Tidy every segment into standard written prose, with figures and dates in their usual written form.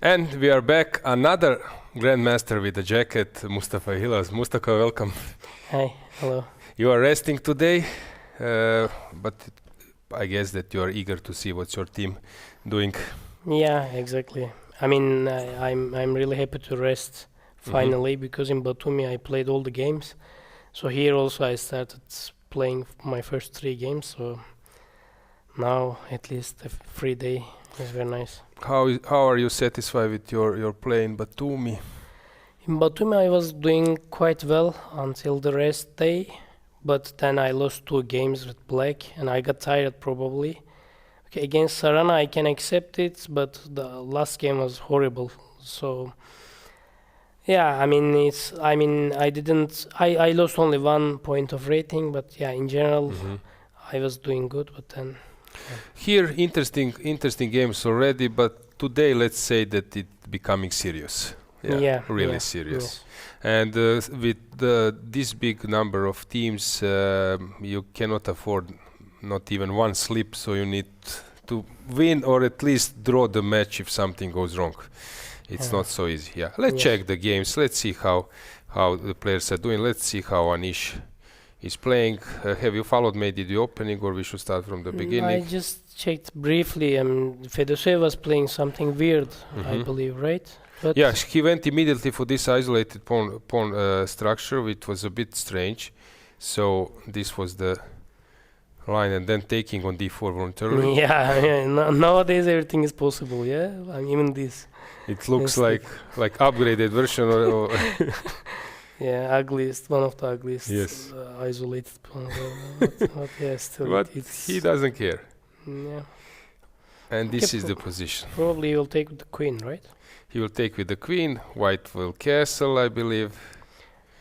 And we are back, another Grandmaster with a jacket, Mustafa Yilmaz. Mustafa, welcome. Hi, hello. You are resting today, but I guess that you are eager to see what's your team doing. Yeah, exactly. I mean, I'm really happy to rest finally because in Batumi I played all the games. So here also I started playing my first 3 games. So now at least a free day is very nice. How are you satisfied with your play in Batumi? In Batumi I was doing quite well until the rest day, but then I lost 2 games with black and I got tired probably. Okay, against Sarana I can accept it, but the last game was horrible. So yeah, I lost only 1 point of rating, but yeah, in general I was doing good, but then Here, interesting games already, but today let's say that it becoming serious. Really serious. And with this big number of teams, you cannot afford not even one slip, so you need to win or at least draw the match if something goes wrong. It's not so easy. Yeah, let's check the games. Let's see how the players are doing. Let's see how Anish is playing. Have you followed maybe the opening, or we should start from the beginning? I just checked briefly. Fedoseev was playing something weird, I believe, right? But Yeah, he went immediately for this isolated pawn structure, which was a bit strange. So this was the line, and then taking on d4 voluntarily. Nowadays everything is possible. Yeah, even this. It looks Yes, like upgraded version or Yeah, ugliest, one of the ugliest Yes. isolated pawns. but yeah, still, but it's he doesn't care. yeah. And this Okay, is the position. Probably you'll take with the queen, right? He will take with the queen, white will castle, I believe.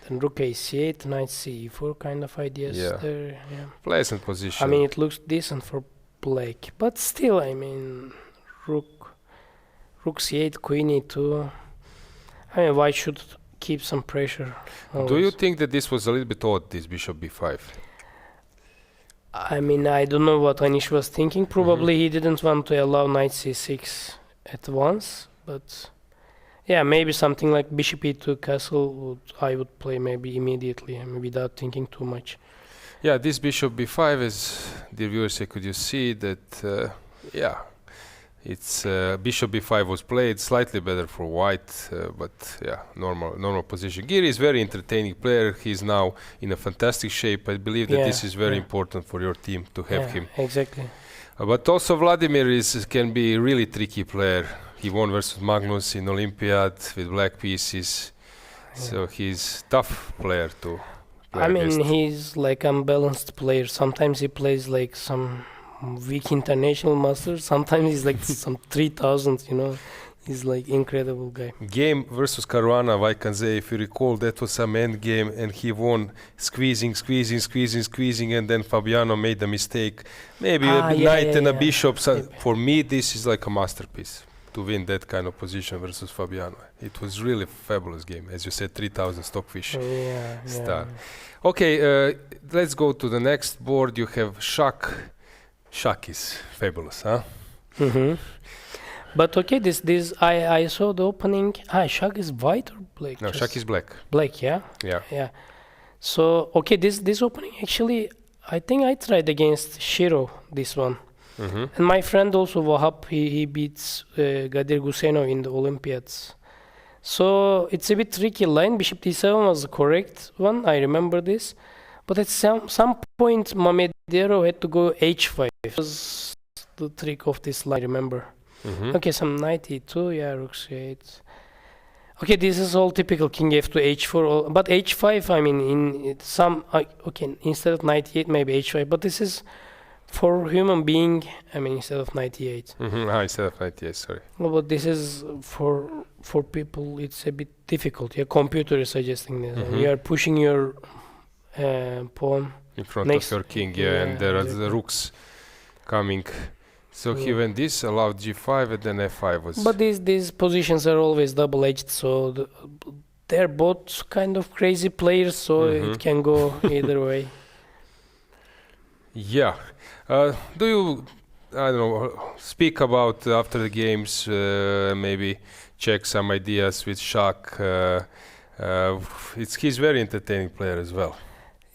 Then rook a8, knight c4 kind of ideas Yeah. there. Yeah. Pleasant position. I mean, it looks decent for black, but still, rook c8, queen e2. I mean, white should keep some pressure. Do you always. think that this was a little bit odd, this bishop b5? I mean, I don't know what Anish was thinking. Probably he didn't want to allow knight c6 at once, but yeah, maybe something like bishop e2 castle I would play maybe immediately, without thinking too much. Yeah, this bishop b5, as dear viewers say, could you see that, it's bishop b5 was played slightly better for white, but yeah, normal position. Giri is very entertaining player. He's now in a fantastic shape. I believe that this is very important for your team to have him. Exactly. But also Vladimir can be really tricky player. He won versus Magnus in Olympiad with black pieces, so he's tough player to play against. He's like unbalanced player. Sometimes he plays like some weak international master. Sometimes he's like some 3000, He's like incredible guy. Game versus Caruana Vaikanze, if you recall, that was some end game, and he won squeezing, and then Fabiano made a mistake. Maybe a knight and a bishop. So for me, this is like a masterpiece to win that kind of position versus Fabiano. It was really a fabulous game. As you said, 3000 stockfish star. Okay, let's go to the next board. You have Shak. Shak is fabulous, huh? But okay, this I saw the opening. Shak is white or black? No, Shak is black. Black, yeah. Yeah. So okay, this opening actually, I think I tried against Shiro this one, and my friend also Wahab, he beats Gadir Gusenov in the Olympiads. So it's a bit tricky line. Bishop d7 was the correct one. I remember this, but at some point Mamedero had to go h5. It was the trick of this line. I remember. Okay, some knight e2, rook c8. Okay, this is all typical king f2, h4, but h5, instead of knight e8, maybe h5, but this is for human being, instead of knight e8. Instead of knight e8, sorry. No, but this is for people, it's a bit difficult. Your computer is suggesting this. You are pushing your pawn in front of your king, and there are the rooks coming. So he went this, allowed g5, and then f5 was... But these positions are always double-edged, so they're both kind of crazy players, so it can go either way. Yeah. Do you I don't know, speak about after the games, maybe check some ideas with Shak. He's very entertaining player as well.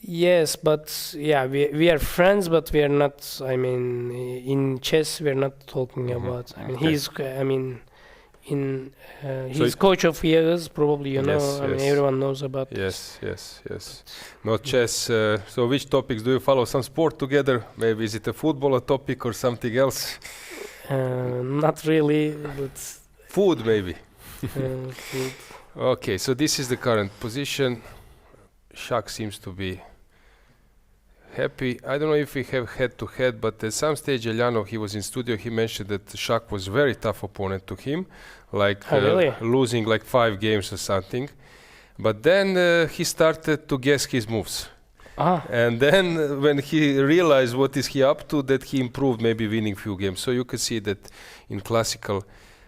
Yes, but yeah, we are friends, but we are not. I mean, in chess, we are not talking about. I mean, he's coach of years, probably you know. I mean, everyone knows about. Yes. Not chess. So, which topics do you follow? Some sport together? Maybe is it a football topic or something else? Not really, but food maybe. Food. Okay, so this is the current position. Shak seems to be happy. I don't know if we have head-to-head, but at some stage, Eljanov, he was in studio, he mentioned that Shak was very tough opponent to him, like really? losing like 5 games or something. But then he started to guess his moves. And then when he realized what is he up to, that he improved, maybe winning few games. So you could see that in classical,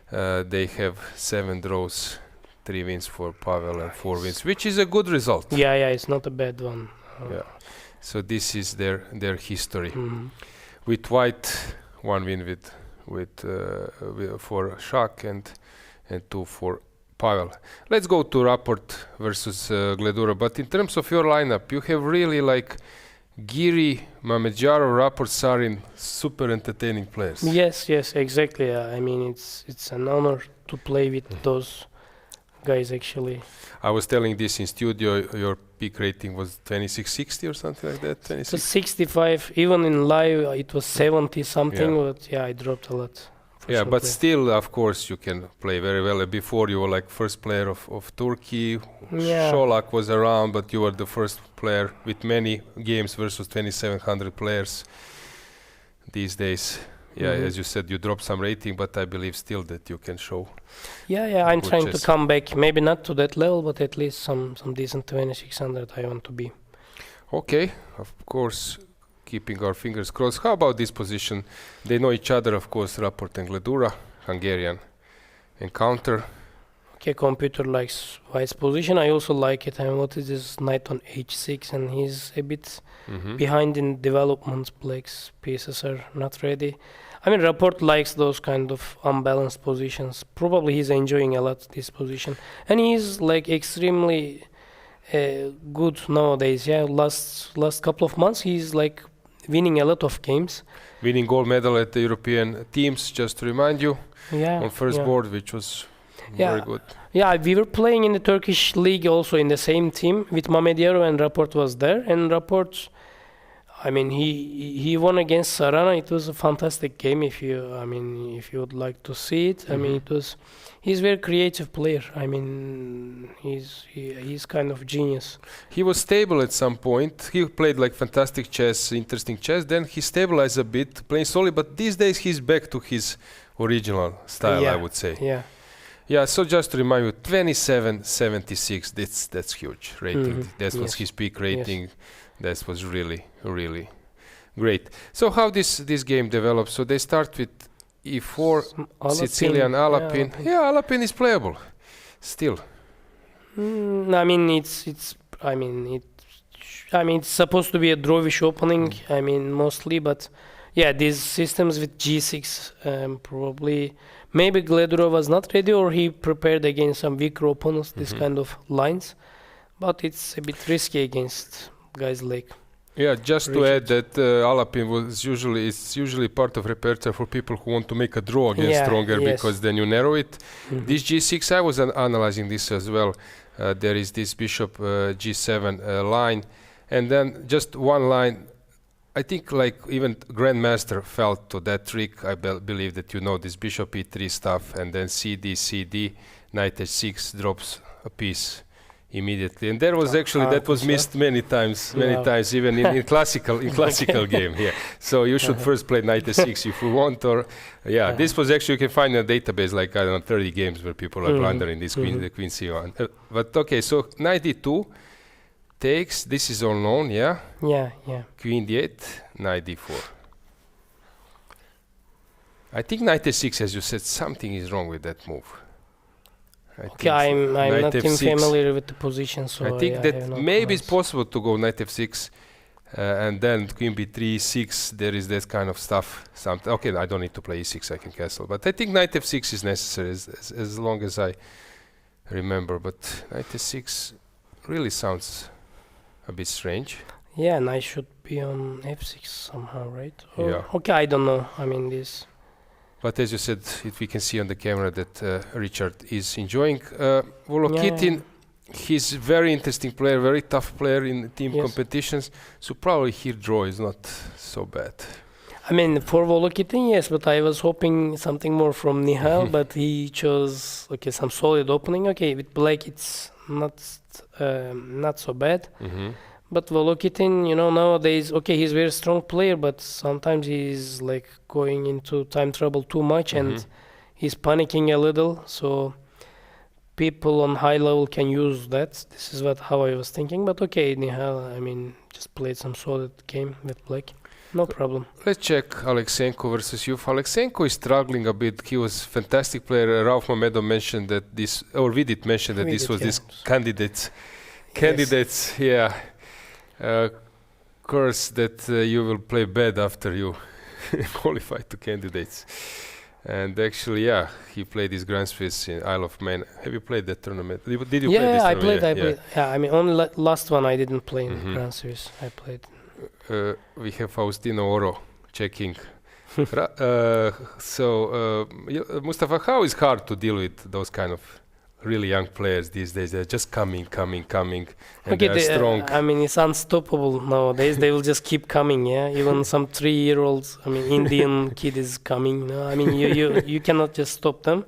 they have 7 draws, 3 wins for Pavel and 4 wins, which is a good result. Yeah, it's not a bad one. Yeah. So this is their history. With white, 1 win for Shak and 2 for Pavel. Let's go to Rapport versus Gledura. But in terms of your lineup, you have really like Giri, Mamedjarov, Rapport, Sarin, super entertaining players. Yes, exactly. I mean, it's an honor to play with those guys actually. I was telling this in studio, your peak rating was 2660 or something like that. 26. 65, even in live it was 70 something, but yeah, I dropped a lot. Yeah, but still, of course, you can play very well. Before you were like first player of Turkey. Sholak was around, but you were the first player with many games versus 2700 players these days. Yeah, as you said, you dropped some rating, but I believe still that you can show. Yeah, I'm trying to come back. Maybe not to that level, but at least some decent 2600 I want to be. Okay, of course, keeping our fingers crossed. How about this position? They know each other, of course, Rapport and Gledura, Hungarian encounter. Okay, computer likes White's position. I also like it. I mean, what is this knight on h6? And he's a bit behind in development. Black's pieces are not ready. I mean, Rapport likes those kind of unbalanced positions. Probably he's enjoying a lot this position. And he's like extremely good nowadays. Yeah, last couple of months, he's like winning a lot of games. Winning gold medal at the European teams, just to remind you, on first board, which was very good. Yeah, we were playing in the Turkish league also in the same team with Mamedjarov, and Rapport was there. And Rapport, I mean, he won against Sarana. It was a fantastic game. If you would like to see it, I mean, he's a very creative player. I mean, he's kind of genius. He was stable at some point. He played like fantastic chess, interesting chess. Then he stabilized a bit, playing slowly. But these days he's back to his original style, I would say. Yeah, so just to remind you, 27.76, that's huge rating. That was his peak rating. That was really, really great. So how this game develops? So they start with e4, Sicilian Alapin. Yeah, Alapin is playable still. I mean, it's supposed to be a drawish opening. I mean, mostly, but yeah, these systems with g6 probably. Maybe Gledura was not ready, or he prepared against some weaker opponents, this kind of lines. But it's a bit risky against guys like. Yeah, just to add that Alapin was usually part of repertoire for people who want to make a draw against stronger, because then you narrow it. This g6, I was analyzing this as well. There is this bishop g7 line, and then just one line. I think like even Grandmaster fell to that trick. I believe that you know this bishop e3 stuff, and then CD, knight h6 drops a piece immediately. And there was actually that was missed many times, even in classical game here. So you should first play knight h6 if you want, or this was actually, you can find in a database like, I don't know, 30 games where people are blundering this queen, the queen c1. But okay, so knight d2 takes, this is all known, queen d8, knight d4. I think knight h6, as you said, something is wrong with that move. I'm not familiar with the position, so I think that maybe it's possible to go knight f6 and then queen b3, e6, there is that kind of stuff. Okay, I don't need to play e6, I can castle. But I think knight f6 is necessary as long as I remember. But knight f6 really sounds a bit strange. Yeah, knight should be on f6 somehow, right? Yeah. Okay, I don't know. I mean, this. But as you said, we can see on the camera that Richard is enjoying. Volokitin, he's a very interesting player, very tough player in team competitions. So probably here draw is not so bad. I mean, for Volokitin, yes, but I was hoping something more from Nihal, but he chose some solid opening. Okay, with black it's not so bad. But Volokitin, nowadays, he's a very strong player, but sometimes he's like going into time trouble too much and he's panicking a little. So people on high level can use that. This is how I was thinking. But okay, Nihal, I mean, just played some solid game with black. No problem. Let's check Aleksenko versus Yuf. Aleksenko is struggling a bit. He was a fantastic player. Rauf Mamedov mentioned that this, or we did mention that this was this candidates, curse that you will play bad after you qualify to candidates. And actually, he played his Grand Swiss in Isle of Man. Have you played that tournament? Did you play this tournament? I played. Yeah, I mean, only last one I didn't play in Grand Swiss. I played. We have Faustino Oro checking. Mustafa, how is hard to deal with those kind of really young players these days? They're just coming, and they're strong. I mean, it's unstoppable nowadays. They will just keep coming. Yeah, even some 3-year-olds. I mean, Indian kid is coming. I mean, you cannot just stop them.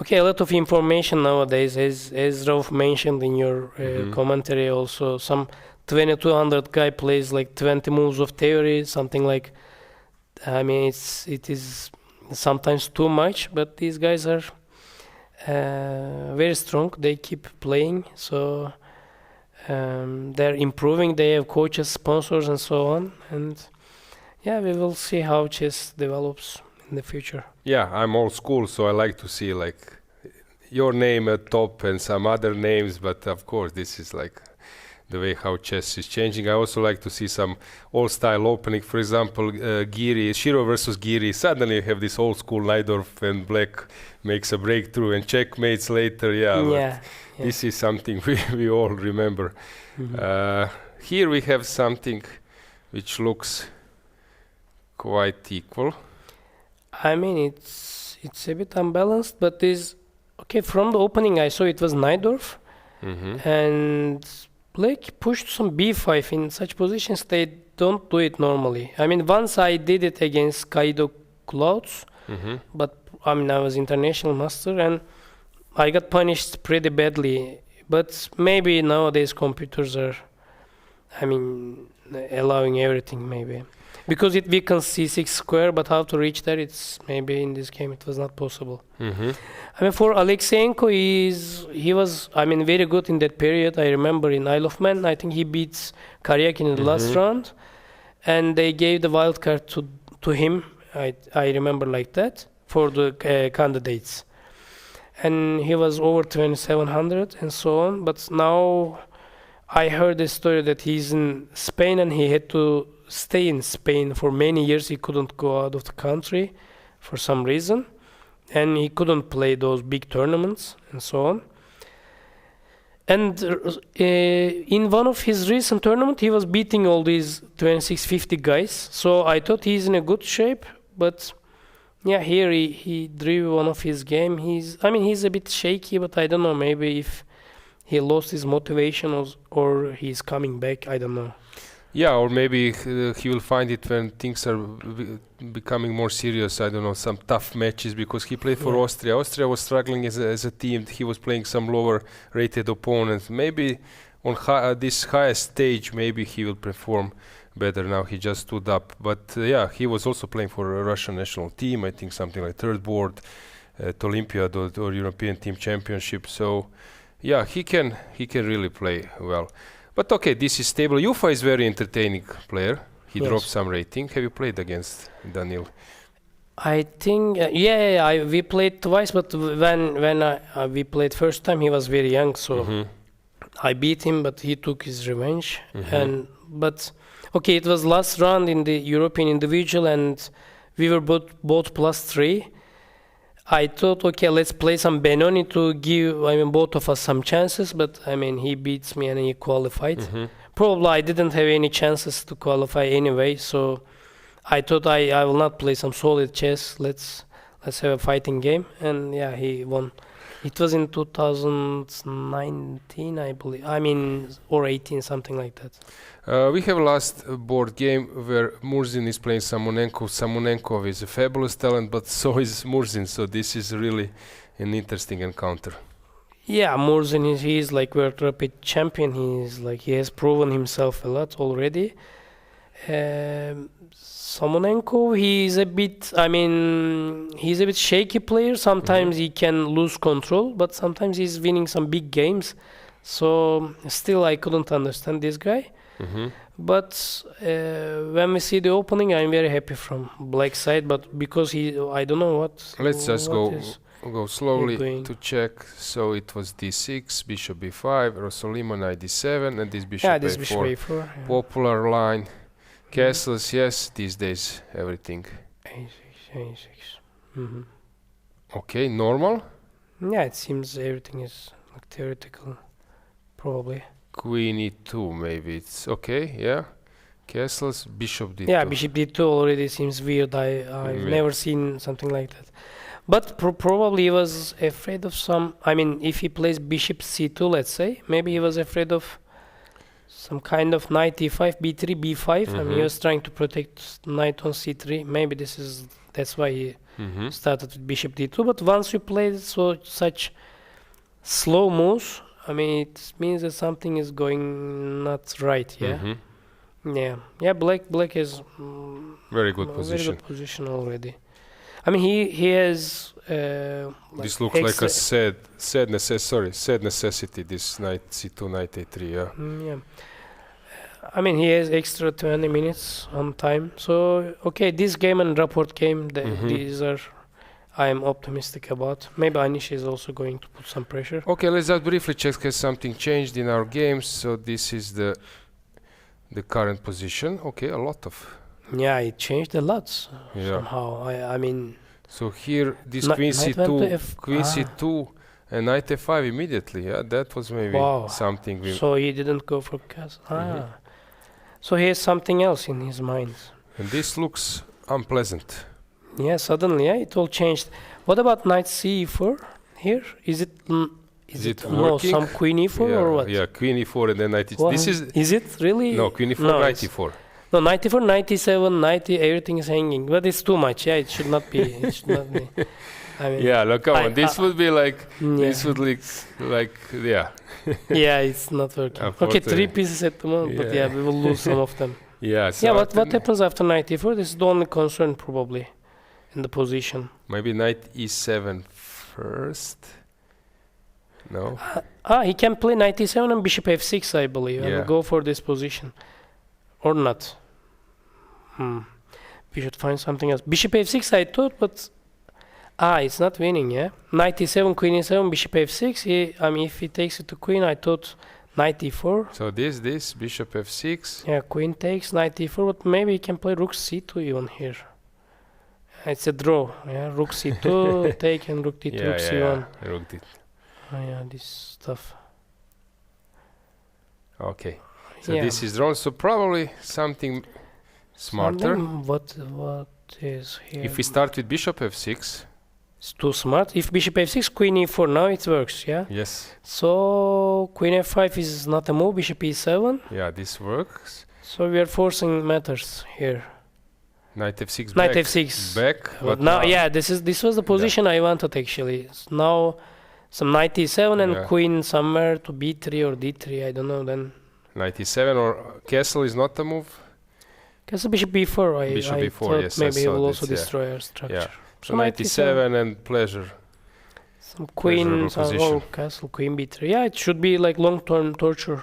Okay, a lot of information nowadays, as Rauf mentioned in your commentary. Also, some 2200 guy plays like 20 moves of theory, something like. I mean, it is sometimes too much, but these guys are very strong. They keep playing, so they're improving. They have coaches, sponsors, and so on. And we will see how chess develops in the future. Yeah, I'm old school, so I like to see like your name at top and some other names. But of course, this is like the way how chess is changing. I also like to see some old-style opening. For example, Shiro versus Giri. Suddenly you have this old-school Najdorf and black makes a breakthrough and checkmates later. This is something we all remember. Here we have something which looks quite equal. I mean, it's a bit unbalanced, but from the opening I saw it was Najdorf, and black pushed some b5 in such positions. They don't do it normally. I mean, once I did it against Kaido Clouds, but I mean, I was international master and I got punished pretty badly. But maybe nowadays computers are, allowing everything maybe. Because it weakens c6 square, but how to reach there, it's maybe in this game it was not possible. I mean, for Aleksenko, he was very good in that period. I remember in Isle of Man, I think he beats Karyakin in the last round, and they gave the wild card to him. I remember like that for the candidates, and he was over 2700 and so on. But now I heard the story that he's in Spain and he had to stay in Spain for many years. He couldn't go out of the country for some reason, and he couldn't play those big tournaments and so on. And in one of his recent tournaments, he was beating all these 2650 guys. So I thought he's in a good shape, but here he drew one of his game. He's a bit shaky, but I don't know, maybe if he lost his motivation or he's coming back, I don't know. Yeah, or maybe he will find it when things are becoming more serious. I don't know, some tough matches, because he played for Austria. Austria was struggling as a team. He was playing some lower-rated opponents. Maybe on this highest stage, maybe he will perform better. Now he just stood up. But he was also playing for a Russian national team. I think something like third board at Olympiad or European Team Championship. So, he can really play well. But okay, this is stable. Yufa is very entertaining player. He dropped some rating. Have you played against Daniil? I think, we played twice, but when we played first time, he was very young, so I beat him, but he took his revenge. But Okay, it was last round in the European individual, and we were both +3. I thought, okay, let's play some Benoni to give, both of us some chances. But he beats me and he qualified. Probably I didn't have any chances to qualify anyway, so I thought I will not play some solid chess. Let's have a fighting game, and yeah, he won. It was in 2019, I believe. Or 18, something like that. We have last board game where Murzin is playing Samonenko. Samonenko is a fabulous talent, but so is Murzin. So this is really an interesting encounter. Yeah, Murzin he is like World Rapid champion. He has proven himself a lot already. Samonenko, he's a bit shaky player. Sometimes he can lose control, but sometimes he's winning some big games. So still I couldn't understand this guy. But when we see the opening, I'm very happy from black side. But because I don't know what. Let's just go slowly to check. So it was d6, bishop b5, Rossolimo knight d7, and this bishop a4. Bishop a4. Yeah. Popular line. Castles, yes, these days everything. a6. Okay, normal. Yeah, it seems everything is like theoretical, probably. Queen e2, maybe it's okay. Yeah, castles, bishop d2. Yeah, bishop d2 already seems weird. I've never seen something like that. But probably he was afraid of some. If he plays bishop c2, let's say, maybe he was afraid of some kind of knight e5, b3, b5. He was trying to protect knight on c3. Maybe that's why he started with bishop d2. But once you play such slow moves, it means that something is going not right. Yeah. Yeah. Black has very good position. Very good position already. He has. This looks like a sad necessity. This knight c2, knight a3. Yeah. He has extra 20 minutes on time. So okay, this game and rapport game, these are. I am optimistic about. Maybe Anish is also going to put some pressure. Okay, let's just briefly check has something changed in our games. So this is the current position. Okay, a lot of. Yeah, it changed a lot somehow. So here this queen c2, and knight f5 immediately. Yeah, that was maybe something. So he didn't go for castle. So he has something else in his mind. And this looks unpleasant. Yeah, suddenly, it all changed. What about knight c4 here? Is it working? Some queen e4 or what? Yeah, queen e4 and then knight e4. Is it really? No, queen e4, knight e4. No, knight e4, knight e7, knight everything is hanging. But it's too much. Yeah, it should not be. Yeah, look, come on. This would be like. This would like. Yeah. Yeah, it's not working. Okay, 3 pieces at the moment, but we will lose some of them. Yeah. So what happens after knight e4? This is the only concern probably in the position. Maybe knight e7 first. No. He can play knight e7 and bishop f6, I believe, and go for this position, or not. We should find something else. Bishop f6, I thought, but it's not winning. Yeah, knight e7, queen e7, bishop f6. If he takes it to queen, I thought knight e4. So this bishop f6. Yeah, queen takes knight e4, but maybe he can play rook c2 even here. It's a draw. Yeah, rook c2 take and rook d2, rook c1. Rook d2. This stuff. Okay. So this is drawn. So probably something smarter. What is here? If we start with bishop f6. It's too smart. If bishop f6, queen e4, now it works, yeah? Yes. So queen f5 is not a move, bishop e7. Yeah, this works. So we are forcing matters here. Knight f6 Knight f6 back. But now, this was the position I wanted actually. So now some knight e7 and queen somewhere to b3 or d3, I don't know then. Knight e7 or castle is not a move? Castle bishop b4, bishop I b4, thought yes. maybe he will also destroy our structure. Yeah. So knight e7 and pleasure. Some queen, castle, queen b3. Yeah, it should be like long-term torture.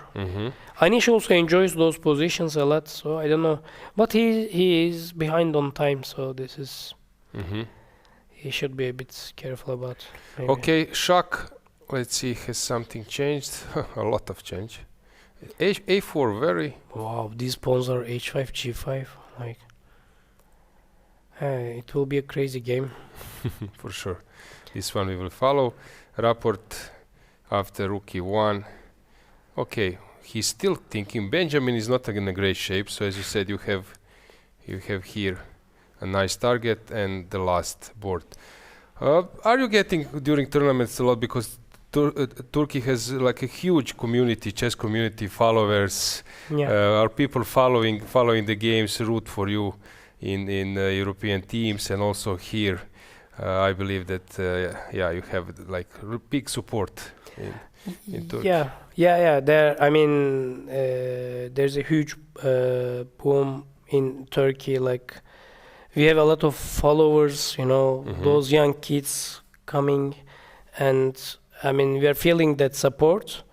Anish also enjoys those positions a lot, so I don't know. But he is behind on time, so this is... He should be a bit careful about. Maybe. Okay, Shak. Let's see, has something changed? A lot of change. A4 very. Wow, these pawns are H5, G5. Like, it will be a crazy game. For sure. This one we will follow. Rapport after rook e1. Okay, he's still thinking. Benjamin is not in a great shape, so as you said, you have here a nice target and the last board. Are you getting during tournaments a lot, because Turkey has like a huge community, chess community, followers? Are people following the games, root for you in European teams, and also here? I believe that you have like big support in Turkey. Yeah. There, I mean, there's a huge boom in Turkey. Like, we have a lot of followers, those young kids coming, and I mean, we are feeling that support.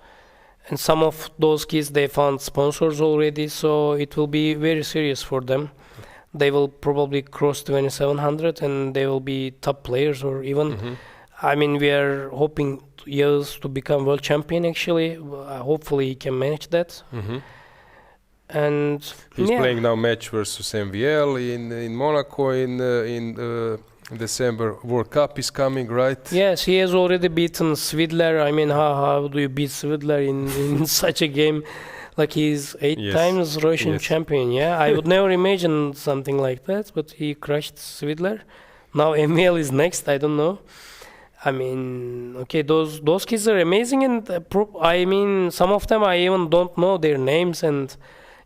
And some of those kids, they found sponsors already, so it will be very serious for them. They will probably cross 2700 and they will be top players, or even, I mean, we are hoping Yağız to become world champion actually. Hopefully he can manage that. And he's playing now match versus MVL in Monaco in December. World Cup is coming, right? Yes, he has already beaten Svidler. I mean, how do you beat Svidler in such a game? Like, he's 8 times Russian champion. Yeah, I would never imagine something like that, but he crushed Svidler. Now MVL is next. I don't know. I mean, okay, those kids are amazing, and I mean, some of them I even don't know their names, and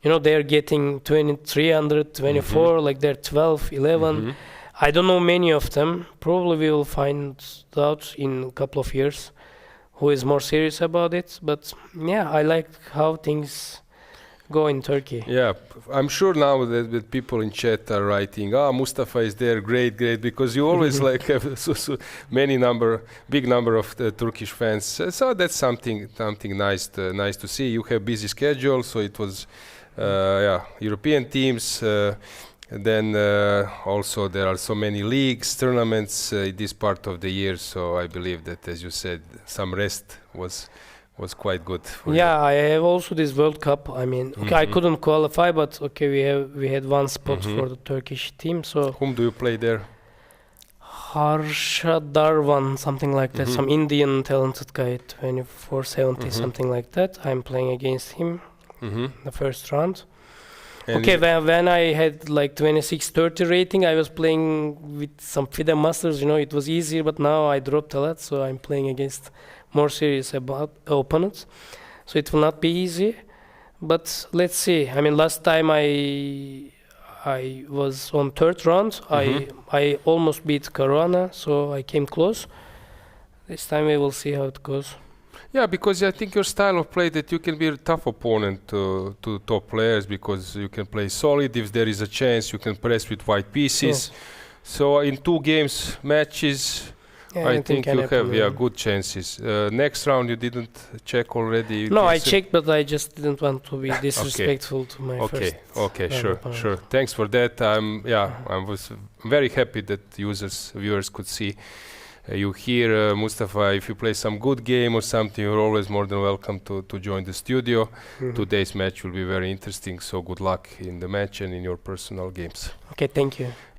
they're getting 2300, 24, like they're 12, 11. I don't know many of them. Probably we will find out in a couple of years who is more serious about it. But yeah, I like how things go in Turkey. Yeah, I'm sure now that people in chat are writing, Mustafa is there, great, because you always like have so big number of Turkish fans. So that's something nice to see. You have busy schedule, so it was European teams. Then also there are so many leagues, tournaments this part of the year. So I believe that, as you said, some rest was quite good for you. I have also this World Cup. I mean, okay, I couldn't qualify, but okay, we had one spot for the Turkish team. So whom do you play there? Harsha Darwan, something like that. Some Indian talented guy, 2470, something like that. I'm playing against him the first round. And okay, when I had like 2630 rating, I was playing with some FIDE masters. It was easier, but now I dropped a lot, so I'm playing against more serious opponents. So it will not be easy, but let's see. I mean, last time I was on third round. I almost beat Caruana, so I came close. This time we will see how it goes. Yeah, because I think your style of play, that you can be a tough opponent to top players, because you can play solid. If there is a chance, you can press with white pieces. So in 2 games matches, I think you have good chances. Next round you didn't check already? No, I checked, but I just didn't want to be disrespectful to my first. Okay, sure. Thanks for that. I was very happy that viewers could see you here. Mustafa, if you play some good game or something, you're always more than welcome to join the studio. Today's match will be very interesting, so good luck in the match and in your personal games. Okay, thank you.